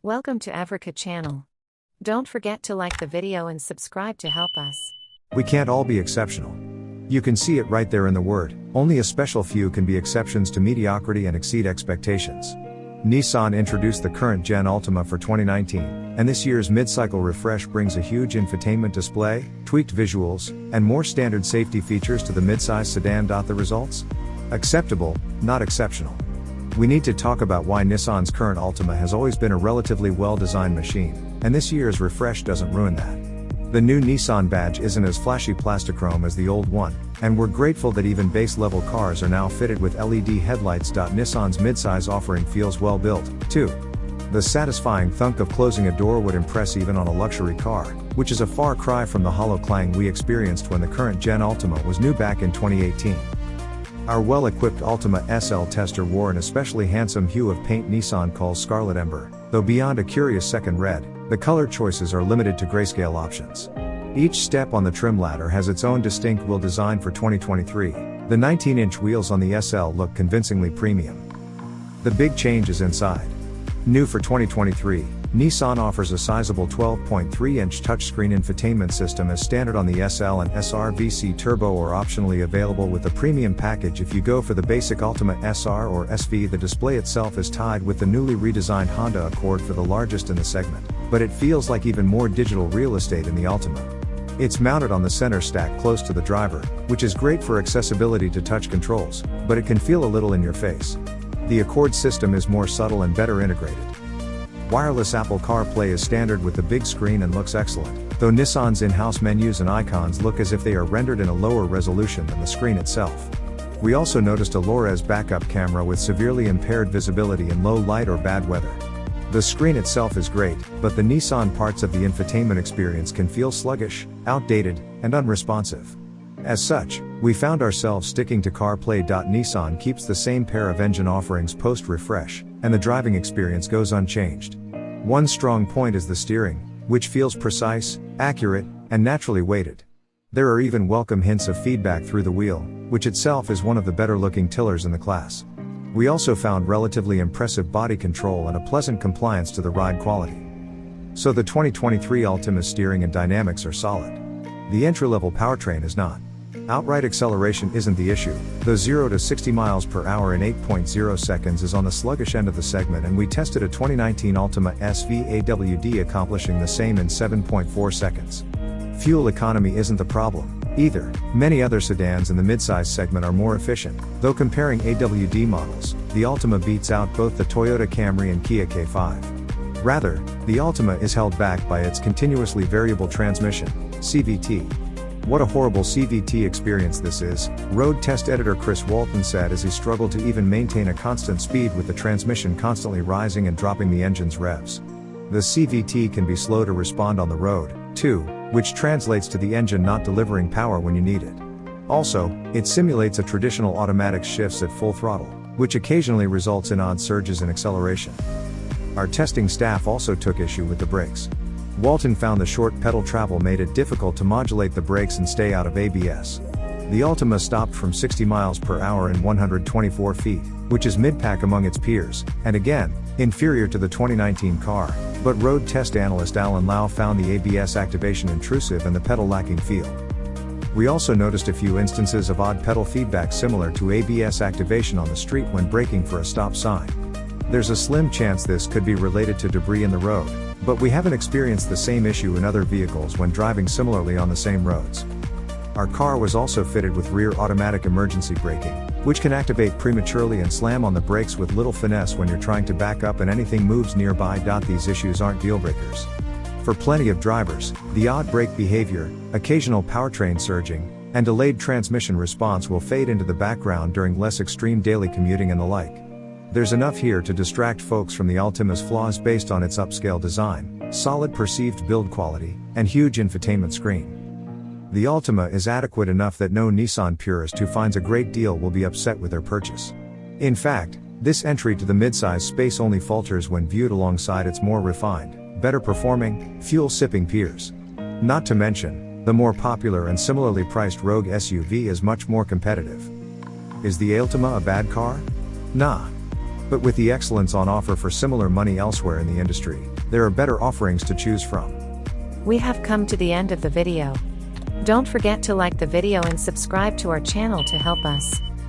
Welcome to Africa channel. Don't forget to like the video and subscribe to help us. We can't all be exceptional. You can see it right there in the word, only a special few can be exceptions to mediocrity and exceed expectations. Nissan introduced the current gen Altima for 2019, and this year's mid-cycle refresh brings a huge infotainment display, tweaked visuals, and more standard safety features to the mid-size sedan. The results? Acceptable, not exceptional. We need to talk about why Nissan's current Altima has always been a relatively well-designed machine, and this year's refresh doesn't ruin that. The new Nissan badge isn't as flashy plastichrome as the old one, and we're grateful that even base-level cars are now fitted with LED headlights. Nissan's midsize offering feels well built, too. The satisfying thunk of closing a door would impress even on a luxury car, which is a far cry from the hollow clang we experienced when the current gen Altima was new back in 2018. Our well-equipped Altima SL tester wore an especially handsome hue of paint Nissan calls Scarlet Ember, though beyond a curious second red, the color choices are limited to grayscale options. Each step on the trim ladder has its own distinct wheel design for 2023. The 19-inch wheels on the SL look convincingly premium. The big change is inside. New for 2023, Nissan offers a sizable 12.3-inch touchscreen infotainment system as standard on the SL and SR VC Turbo, or optionally available with the premium package if you go for the basic Altima SR or SV. The display itself is tied with the newly redesigned Honda Accord for the largest in the segment, but it feels like even more digital real estate in the Altima. It's mounted on the center stack close to the driver, which is great for accessibility to touch controls, but it can feel a little in your face. The Accord system is more subtle and better integrated. Wireless Apple CarPlay is standard with the big screen and looks excellent, though Nissan's in-house menus and icons look as if they are rendered in a lower resolution than the screen itself. We also noticed a low-res backup camera with severely impaired visibility in low light or bad weather. The screen itself is great, but the Nissan parts of the infotainment experience can feel sluggish, outdated, and unresponsive. As such, we found ourselves sticking to CarPlay. Nissan keeps the same pair of engine offerings post-refresh, and the driving experience goes unchanged. One strong point is the steering, which feels precise, accurate, and naturally weighted. There are even welcome hints of feedback through the wheel, which itself is one of the better-looking tillers in the class. We also found relatively impressive body control and a pleasant compliance to the ride quality. So the 2023 Altima's steering and dynamics are solid. The entry-level powertrain is not. Outright acceleration isn't the issue, though 0 to 60 miles per hour in 8.0 seconds is on the sluggish end of the segment, and we tested a 2019 Altima SV AWD accomplishing the same in 7.4 seconds. Fuel economy isn't the problem, either. Many other sedans in the midsize segment are more efficient, though comparing AWD models, the Altima beats out both the Toyota Camry and Kia K5. Rather, the Altima is held back by its continuously variable transmission, CVT. What a horrible CVT experience this is, road test editor Chris Walton said as he struggled to even maintain a constant speed with the transmission constantly rising and dropping the engine's revs. The CVT can be slow to respond on the road, too, which translates to the engine not delivering power when you need it. Also, it simulates a traditional automatic shifts at full throttle, which occasionally results in odd surges in acceleration. Our testing staff also took issue with the brakes. Walton found the short pedal travel made it difficult to modulate the brakes and stay out of ABS. The Altima stopped from 60 miles per hour in 124 feet, which is mid-pack among its peers, and again, inferior to the 2019 car, but road test analyst Alan Lau found the ABS activation intrusive and the pedal lacking feel. We also noticed a few instances of odd pedal feedback similar to ABS activation on the street when braking for a stop sign. There's a slim chance this could be related to debris in the road, but we haven't experienced the same issue in other vehicles when driving similarly on the same roads. Our car was also fitted with rear automatic emergency braking, which can activate prematurely and slam on the brakes with little finesse when you're trying to back up and anything moves nearby. These issues aren't deal breakers. For plenty of drivers, the odd brake behavior, occasional powertrain surging, and delayed transmission response will fade into the background during less extreme daily commuting and the like. There's enough here to distract folks from the Altima's flaws based on its upscale design, solid perceived build quality, and huge infotainment screen. The Altima is adequate enough that no Nissan purist who finds a great deal will be upset with their purchase. In fact, this entry to the midsize space only falters when viewed alongside its more refined, better performing, fuel-sipping peers. Not to mention, the more popular and similarly priced Rogue SUV is much more competitive. Is the Altima a bad car? Nah. But with the excellence on offer for similar money elsewhere in the industry, there are better offerings to choose from. We have come to the end of the video. Don't forget to like the video and subscribe to our channel to help us.